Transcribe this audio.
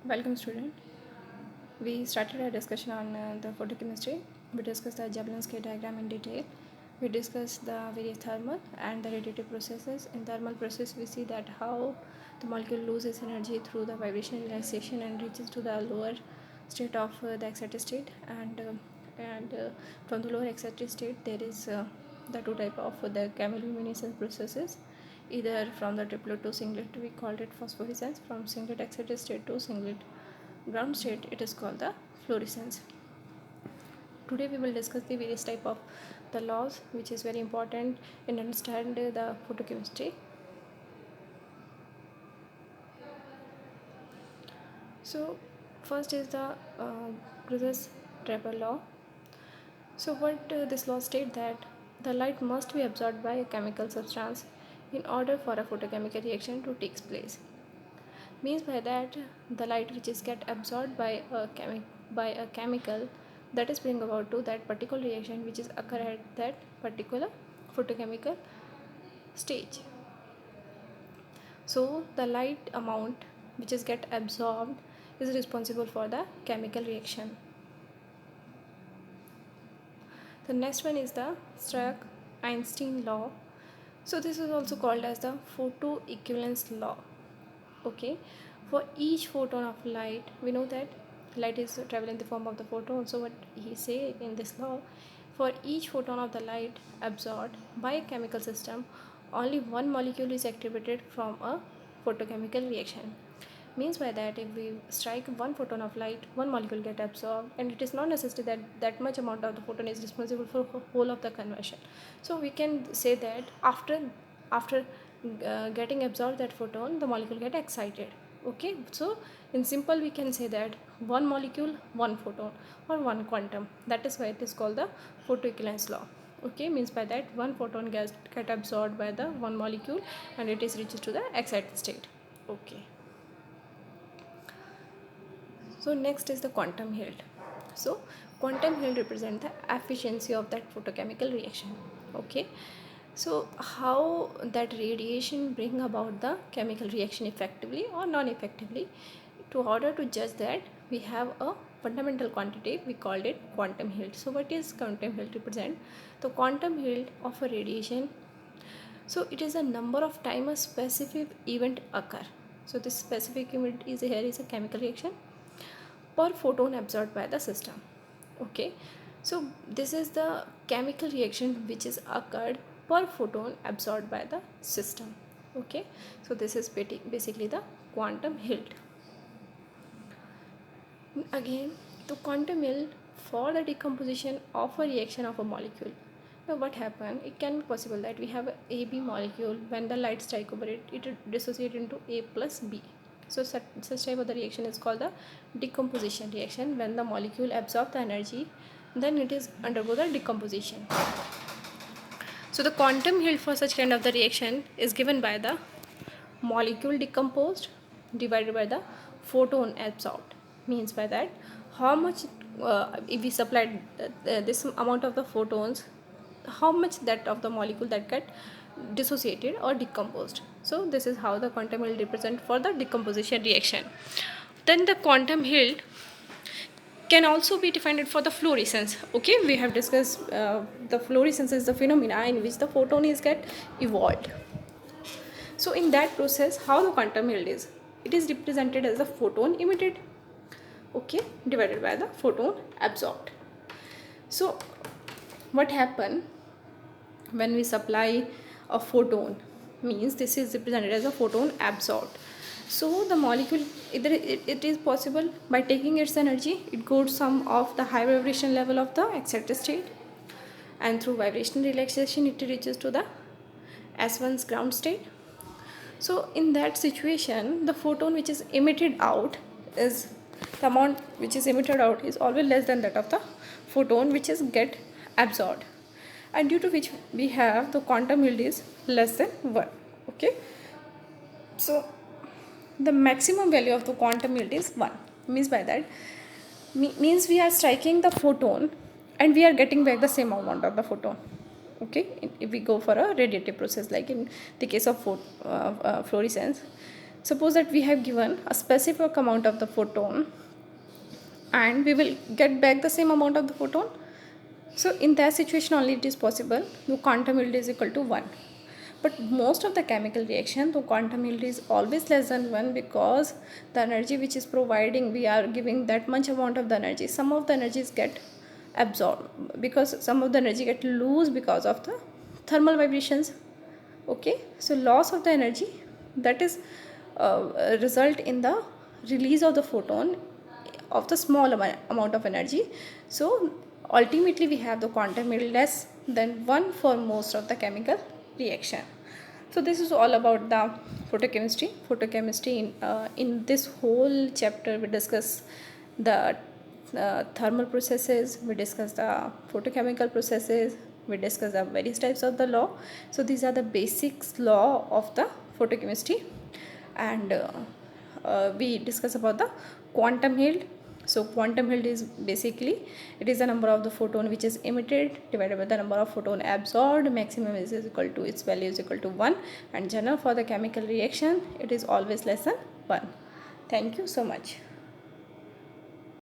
Welcome, student. We started our discussion on the photochemistry. We discussed the Jablonski diagram in detail. We discussed the various thermal and the radiative processes. In thermal process, we see that how the molecule loses energy through the vibration relaxation and reaches to the lower state of the excited state. And from the lower excited state, there is the two type of the chemiluminescence processes. Either from the triplet to singlet, we called it phosphorescence. From singlet excited state to singlet ground state, it is called the fluorescence. Today we will discuss the various type of the laws, which is very important in understand the photochemistry. So first is the Creutzfeldt-Draper law. So what this law states that the light must be absorbed by a chemical substance in order for a photochemical reaction to take place. Means by that the light which is get absorbed by a chemical that is bring about to that particular reaction which is occur at that particular photochemical stage. So the light amount which is get absorbed is responsible for the chemical reaction. The next one is the Stark-Einstein law. So this is also called as the photoequivalence law. Okay, for each photon of light, we know that light is travel in the form of the photon. So what he say in this law, for each photon of the light absorbed by a chemical system, only one molecule is activated from a photochemical reaction. Means by that if we strike one photon of light, one molecule get absorbed, and it is not necessary that that much amount of the photon is responsible for whole of the conversion. So we can say that after getting absorbed that photon, the molecule get excited. Okay, so in simple we can say that one molecule, one photon, or one quantum. That is why it is called the photoequivalence law. Okay, means by that one photon get absorbed by the one molecule and it is reaches to the excited state. Okay. So next is the quantum yield. So quantum yield represent the efficiency of that photochemical reaction. Okay, so how that radiation bring about the chemical reaction effectively or non-effectively. To order to judge that, we have a fundamental quantity, we called it quantum yield. So what is quantum yield represent? The quantum yield of a radiation, so it is a number of time a specific event occur. So this specific event is here is a chemical reaction per photon absorbed by the system. Okay, so this is the chemical reaction which is occurred per photon absorbed by the system. Okay, so this is basically the quantum yield. Again, the quantum yield for the decomposition of a reaction of a molecule. Now what happened, it can be possible that we have a AB molecule, when the light strike over it, it dissociate into A plus B. So such type of the reaction is called the decomposition reaction. When the molecule absorb the energy, then it is undergo the decomposition. So the quantum yield for such kind of the reaction is given by the molecule decomposed divided by the photon absorbed. Means by that how much if we supplied this amount of the photons, how much that of the molecule that get dissociated or decomposed. So this is how the quantum yield represent for the decomposition reaction. Then the quantum yield can also be defined for the fluorescence. Okay, we have discussed the fluorescence is the phenomena in which the photon is get evolved. So in that process, how the quantum yield is, it is represented as the photon emitted, okay, divided by the photon absorbed. So what happen when we supply a photon, means this is represented as a photon absorbed. So the molecule, either it is possible by taking its energy, it goes some of the high vibration level of the excited state, and through vibration relaxation it reaches to the S1's ground state. So in that situation, the photon which is emitted out is, the amount which is emitted out is always less than that of the photon which is get absorbed, and due to which we have the quantum yield is less than 1. Okay, so the maximum value of the quantum yield is 1. Means by that means we are striking the photon and we are getting back the same amount of the photon. Okay, if we go for a radiative process like in the case of fluorescence. Suppose that we have given a specific amount of the photon and we will get back the same amount of the photon. So in that situation only it is possible the quantum yield is equal to 1. But most of the chemical reaction the quantum yield is always less than 1, because the energy which is providing, we are giving that much amount of the energy, some of the energies get absorbed because some of the energy get loose because of the thermal vibrations. Okay, so loss of the energy, that is result in the release of the photon of the small amount of energy. So ultimately we have the quantum yield less than 1 for most of the chemical reaction. So this is all about the photochemistry. In this whole chapter we discuss the thermal processes, we discuss the photochemical processes, we discuss the various types of the law. So these are the basics law of the photochemistry. And we discuss about the quantum yield. So quantum yield is basically, it is the number of the photon which is emitted divided by the number of photon absorbed. Maximum is equal to, its value is equal to 1, and general for the chemical reaction it is always less than 1. Thank you so much.